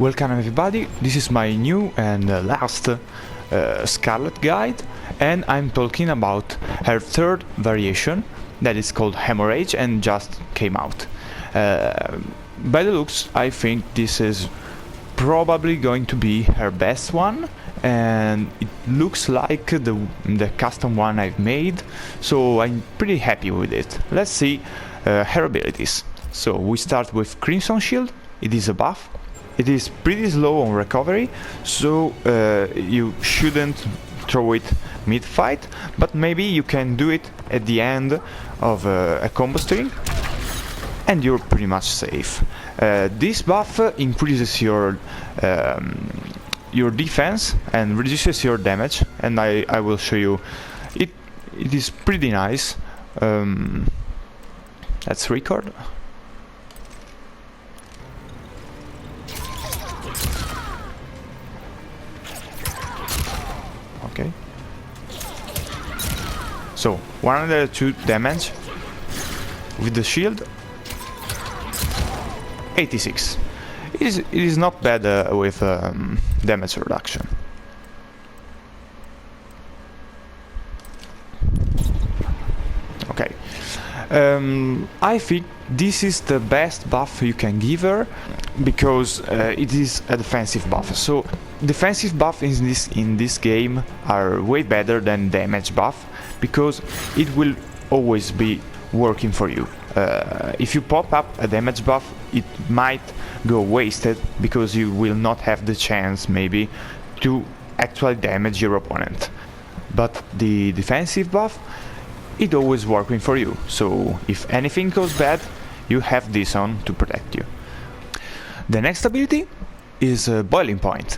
Welcome everybody, this is my new and last Skarlet guide, and I'm talking about her third variation that is called Hemorrhage and just came out. By the looks, I think this is probably going to be her best one, and it looks like the custom one I've made, so I'm pretty happy with it. Let's see her abilities. So we start with Crimson Shield. It is a buff. It is pretty slow on recovery, so you shouldn't throw it mid-fight, but maybe you can do it at the end of a combo string, and you're pretty much safe. This buff increases your defense and reduces your damage, and I will show you. It is pretty nice. Let's record. Okay. So 102 damage with the shield. 86. It is not bad with damage reduction. Okay. I think this is the best buff you can give her, because it is a defensive buff. So defensive buff in this game are way better than damage buff, because it will always be working for you. If you pop up a damage buff, it might go wasted, because you will not have the chance maybe to actually damage your opponent. But the defensive buff, it always working for you, so if anything goes bad, you have this on to protect you. The next ability is Boiling Point.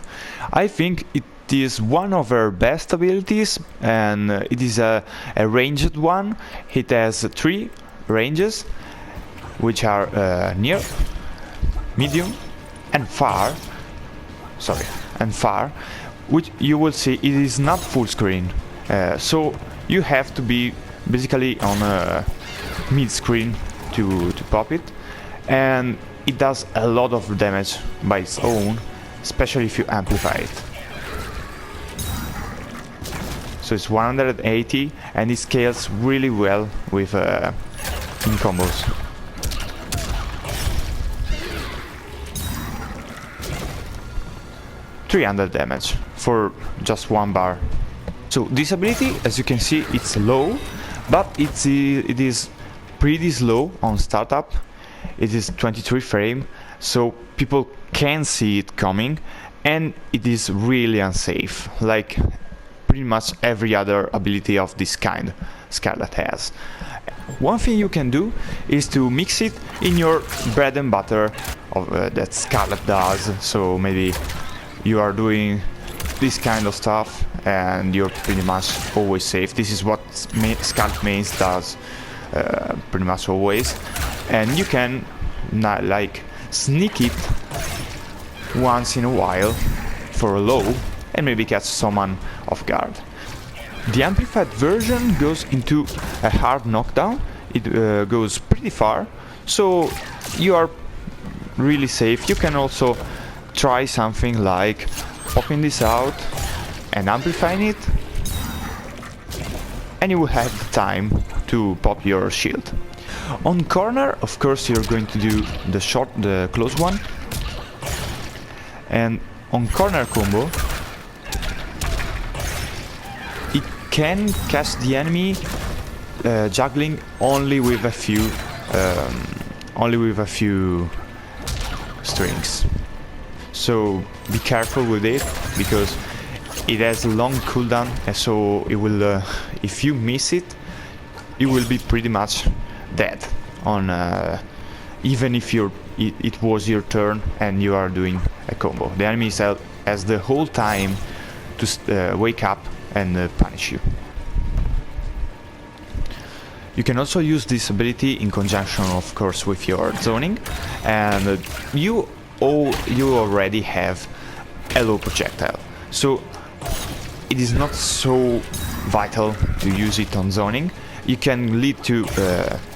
I think it is one of her best abilities, and it is a ranged one. It has 3 ranges, which are near, medium, and far. Which you will see it is not full screen, so you have to be basically on a mid screen to pop it, and it does a lot of damage by its own, especially if you amplify it. So it's 180, and it scales really well with in combos. $300 damage for just 1 bar. So this ability, as you can see, it's low, but it is pretty slow on startup. It is 23 frame, so people can see it coming, and it is really unsafe, like pretty much every other ability of this kind Skarlet has. One thing you can do is to mix it in your bread and butter of, that Skarlet does. So maybe you are doing this kind of stuff and you're pretty much always safe. This is what Skarlet mains does pretty much always, and you can like sneak it once in a while for a low and maybe catch someone off guard. The amplified version goes into a hard knockdown. It goes pretty far, so you are really safe. You can also try something like popping this out and amplifying it, and you will have the time to pop your shield. On corner, of course, you're going to do the close one, and on corner combo it can catch the enemy juggling only with a few strings. So be careful with it, because it has a long cooldown, and so it will if you miss it, you will be pretty much dead on even if it was your turn and you are doing a combo. The enemy has the whole time to wake up and punish you. You can also use this ability in conjunction, of course, with your zoning, and you already have a low projectile, so it is not so vital to use it on zoning. You can lead to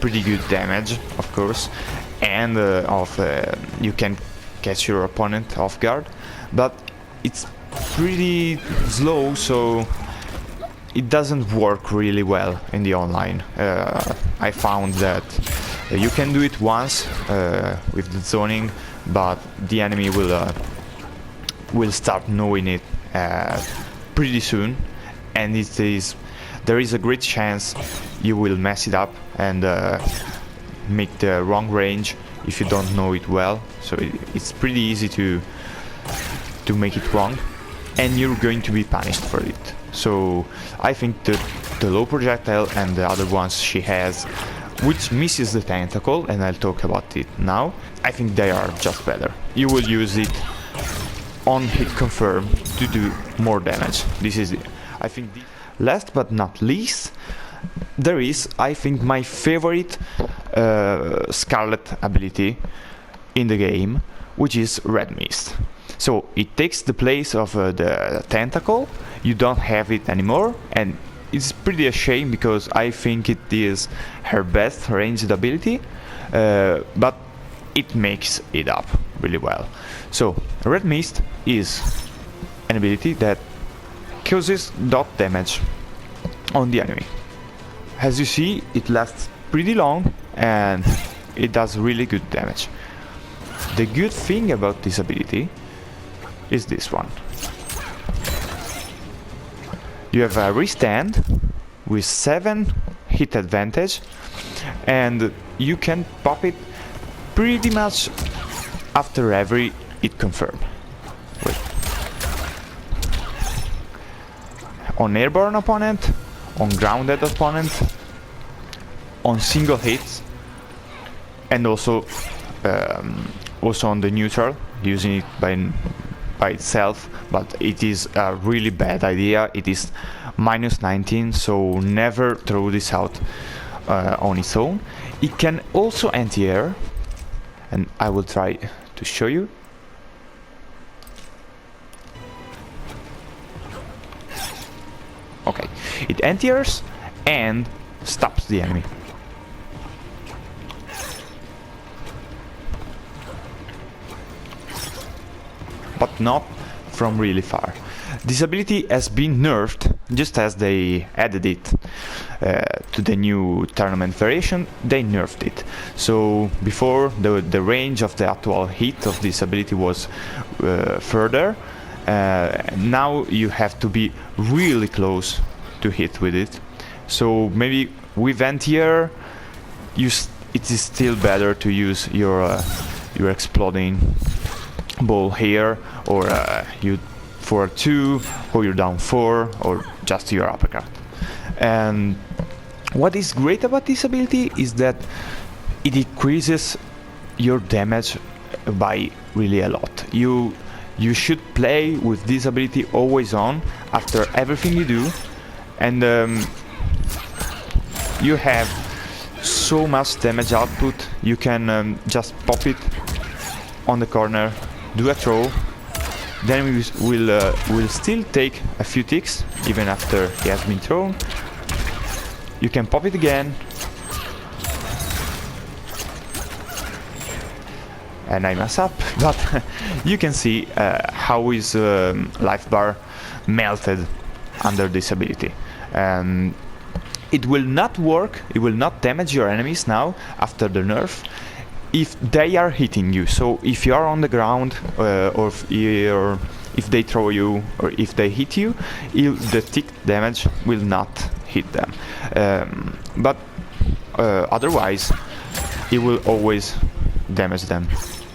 pretty good damage, of course, and you can catch your opponent off guard, but it's pretty slow, so it doesn't work really well in the online. I found that you can do it once with the zoning, but the enemy will start knowing it pretty soon, and there is a great chance you will mess it up and make the wrong range if you don't know it well. So it's pretty easy to make it wrong, and you're going to be punished for it. So I think the low projectile and the other ones she has, which misses the tentacle, and I'll talk about it now, I think they are just better. You will use it on hit confirm to do more damage. This is it. I think last but not least, there is, I think, my favorite Skarlet ability in the game, which is Red Mist. So it takes the place of the tentacle. You don't have it anymore, and it's pretty a shame because I think it is her best ranged ability, but it makes it up really well. So Red Mist is an ability that causes dot damage on the enemy. As you see, it lasts pretty long and it does really good damage. The good thing about this ability is this one. You have a restand with 7 hit advantage, and you can pop it pretty much after every hit confirm. Wait. On airborne opponent, on grounded opponent, on single hits, and also on the neutral, using it by itself, but it is a really bad idea. It is -19, so never throw this out on its own. It can also anti-air, and I will try to show you. Okay, it anti-airs and stops the enemy. But not from really far. This ability has been nerfed just as they added it to the new tournament variation. They nerfed it. So before the range of the actual hit of this ability was further. Now you have to be really close to hit with it. So maybe with anti-air, it is still better to use your exploding ball here, or you for 2, or you're down 4, or just your uppercut. And what is great about this ability is that it increases your damage by really a lot. You should play with this ability always on after everything you do, and you have so much damage output. You can just pop it on the corner, do a throw, then we'll still take a few ticks even after he has been thrown. You can pop it again, and I mess up, but you can see how his life bar melted under this ability. It will not work, it will not damage your enemies now after the nerf if they are hitting you. So if you are on the ground, or if they throw you, or if they hit you, the tick damage will not hit them. But otherwise, it will always damage them.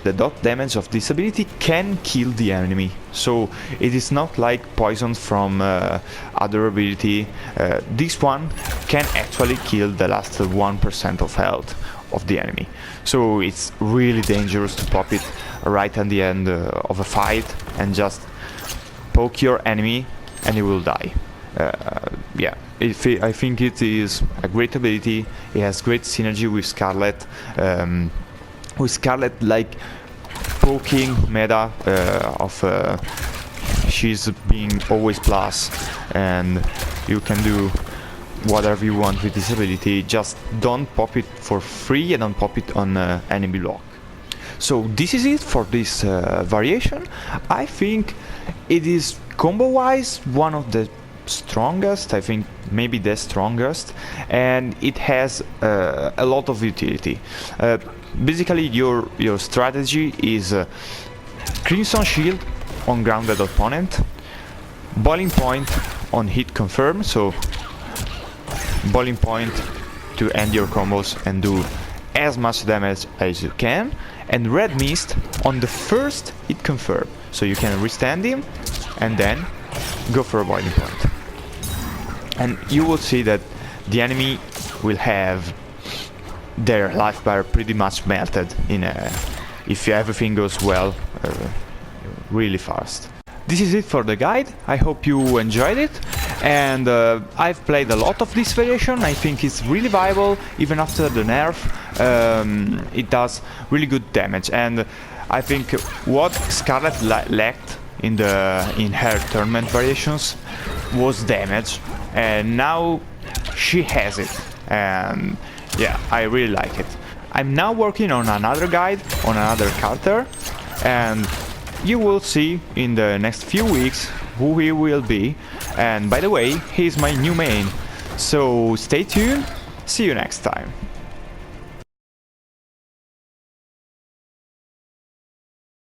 The dot damage of this ability can kill the enemy, so it is not like poison from other ability. This one can actually kill the last 1% of health of the enemy, so it's really dangerous to pop it right at the end of a fight and just poke your enemy and he will die. Yeah, I think it is a great ability. It has great synergy with Skarlet. With Skarlet, like poking meta of she's being always plus, and you can do whatever you want with this ability. Just don't pop it for free and don't pop it on enemy block. So this is it for this variation. I think it is combo wise one of the strongest, I think maybe the strongest, and it has a lot of utility. Basically your strategy is Crimson Shield on grounded opponent, Boiling Point on hit confirm, so Boiling Point to end your combos and do as much damage as you can, and Red Mist on the first hit confirm, so you can restand him and then go for a Boiling Point. And you will see that the enemy will have their life bar pretty much melted in if everything goes well, really fast. This is it for the guide. I hope you enjoyed it, and I've played a lot of this variation. I think it's really viable even after the nerf. It does really good damage, and I think what Skarlet lacked in her tournament variations was damage, and now she has it, and yeah, I really like it. I'm now working on another guide on another character, and you will see in the next few weeks who he will be. And by the way, he's my new main, so stay tuned, see you next time.